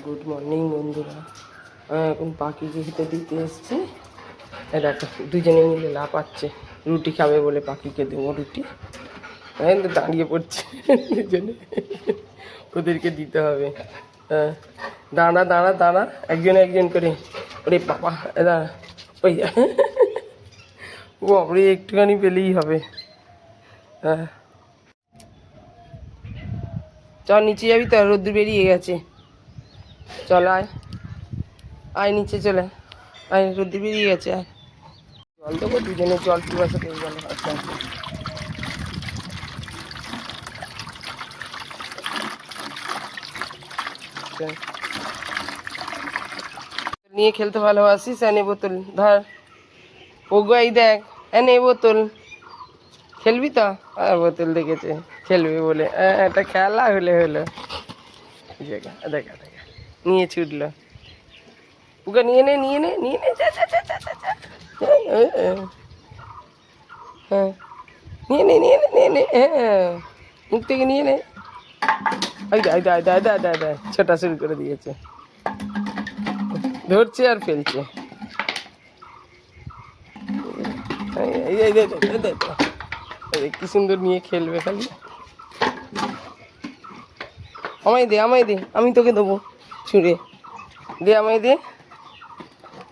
Good morning বন্ধুরা। এখন পাখিকে খেতে দিতে এসছি। দেখো দুজনে মিলে লাফাচ্ছে, রুটি খাবে বলে পাখিকে দেবো রুটি। হ্যাঁ দাঁড়িয়ে পড়ছে দুজনে, ওদেরকে দিতে হবে। হ্যাঁ দাঁড়া দাঁড়া দাঁড়া, একজন একজন করে। ওরে বাবা এরা ওই ও আপনি একটুখানি পেলেই হবে। হ্যাঁ চল নিচে যাবি তো, রোদ্দুর বেরিয়ে গেছে। চল আয় আয় নিচে চলে আয়, রোদ্দুর বেরিয়ে গেছে। আয় জল দেবো, দুজনে জল পিপাসা পেয়ে গেল। আচ্ছা আচ্ছা নিয়ে খেলতে ভালোবাসিস, এনে বোতল ধর। ওগো এই দেখ, এনে বোতল, খেলবি তো? আর বোতল দেখেছে খেলবে বলে, একটা খেলা হলে হলো। দেখা দেখা দেখা নিয়ে ছুটলো। ওকে নিয়ে নে নিয়ে নে নিয়ে নে, যা যা যা যা যা যা। হ্যাঁ নিয়ে নে নিয়ে নে নিয়ে নে, হ্যাঁ মুখ থেকে নিয়ে নে। ওই দা দা দা দা দা দা, ছোটা শুরু করে দিয়েছে, ধরছে আর ফেলছে। কি সুন্দর নিয়ে খেলবে খালি। আমায় দে আমায় দে, আমি তোকে দেবো ছুঁড়ে। দে আমায় দে,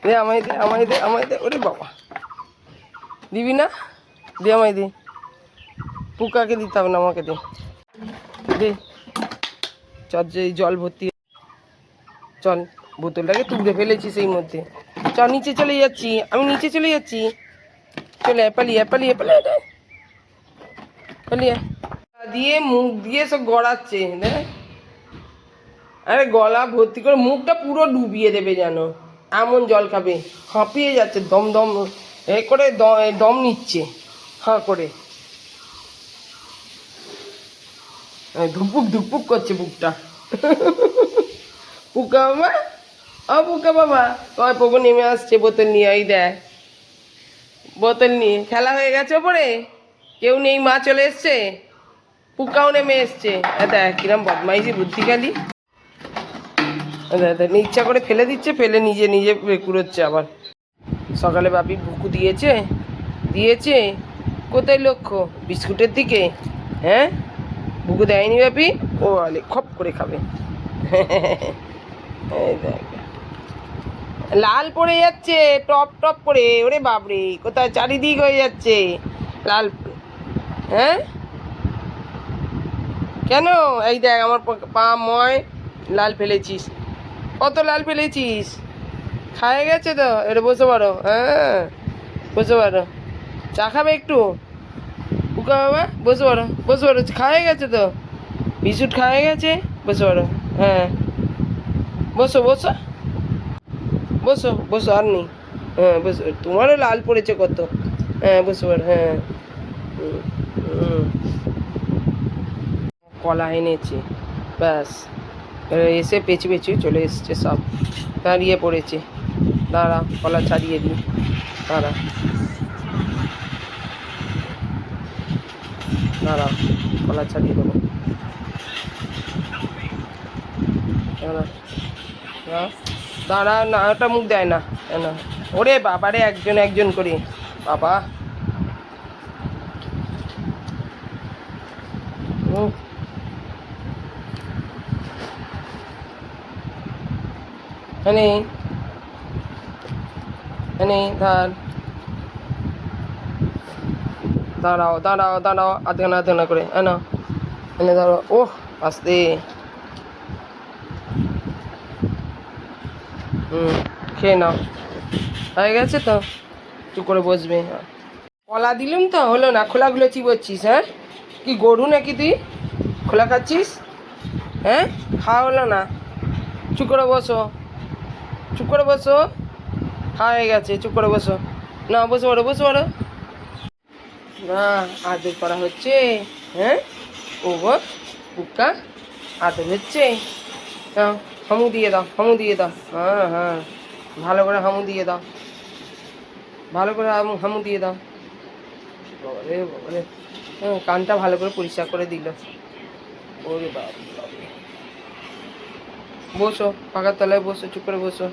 দে আমায় দে আমায় দে আমায় দে। ওরে বাবা দিবি না? দে আমায় দে, পুকাকে দিতে হবে না, আমাকে দে দে। চল যে জল ভর্তি, চল বোতলটাকে তুলে ফেলেছি সেই মধ্যে। চল নিচে চলে যাচ্ছি, আমি নিচে চলে যাচ্ছি। চলে পালিয়ে পালিয়ে পালিয়ে পালিয়ে দিয়ে মুখ দিয়ে সব গড়াচ্ছে। দেখ আরে গলা ভর্তি করে, মুখটা পুরো ডুবিয়ে দেবে যেন, এমন জল খাবে। হাঁপিয়ে যাচ্ছে, দম দম এ করে দম নিচ্ছে হাঁ করে, ধুপুক ধুপুক করছে বুকটা। পুকা বাবা, ও পুকা বাবা, তোমার পোকো নেমে আসছে বোতল নিয়ে। ওই দেখ বোতল নিয়ে খেলা হয়ে গেছে ওপরে, কেউ নেই, মা চলে এসছে, পুকাও নেমে এসছে। দেখ কিরম বদমাইশি বুদ্ধিকালী। ইচ্ছা করে ফেলে দিচ্ছে, ফেলে নিজে নিজে কুড়োচ্ছে আবার। সকালে বাপি বুকু দিয়েছে দিয়েছে, কোথায় লক্ষ্য? বিস্কুটের দিকে। হ্যাঁ বুকু দেয়নি বাপি, ও আলে খপ করে খাবে। এই দেখ লাল পড়ে যাচ্ছে টপ টপ করে, ওরে বাপরে কোথায় চারিদিক হয়ে যাচ্ছে লাল। হ্যাঁ কেন? এই দেখ আমার পা ময় লাল ফেলেছিস, কত লাল ফেলেছিস। খায় গেছে তো, এটা বসে পারো, হ্যাঁ বসে পারো। চা খাবে একটু? উকা বাবা বসে পারো বসে পারো, খাওয়া গেছে তো, বিস্কুট খাওয়া গেছে, বসে পারো। হ্যাঁ বসো বসো বসো বসো, আর নেই। হ্যাঁ বসো, তোমারও লাল পড়েছে কত। হ্যাঁ বসে পারো, হ্যাঁ। হুম হুম কলা এনেছে, ব্যাস এসে পেঁচু পেঁচু চলে এসছে সব, দাঁড়িয়ে পড়েছে। দাঁড়া কলা ছাড়িয়ে দিই, দাঁড়া দাঁড়া কলা ছাড়িয়ে দেবো, দাঁড়া দাঁড়া না, ওটা মুখ দেয় না না। ওরে বাবারে, একজন একজন করে বাবা। এনে এনে ধার, দাঁড়াও দাঁড়াও দাঁড়াও, আধখানা আধখানা করে এনো, এনে ধরো। ওহ আস্তে, খেয়ে নাও, হয়ে গেছে তো, চুপ করে বসবে। কলা দিলুম তো হলো না, খোলাগুলো চিবোচ্ছিস? হ্যাঁ কি গরু নাকি তুই, খোলা খাচ্ছিস? হ্যাঁ খাওয়া হলো না, চুপ করে বসো, চুপ করে বসো, খাওয়া হয়ে গেছে, চুপ করে বসো। না বসে পড়ো বসে পড়ো, না আদর করা হচ্ছে। হ্যাঁ ও গো বুকা, আদর হচ্ছে। দাও হামু দিয়ে দাও, হামু দিয়ে দাও, হ্যাঁ হ্যাঁ ভালো করে হামু দিয়ে দাও, ভালো করে হামু দিয়ে দাও। বাবারে বাবারে, হ্যাঁ কানটা ভালো করে পরিষ্কার করে দিল। ওরে বাবা, বসো, পাখার তলায় বসো, চুপ করে বসো।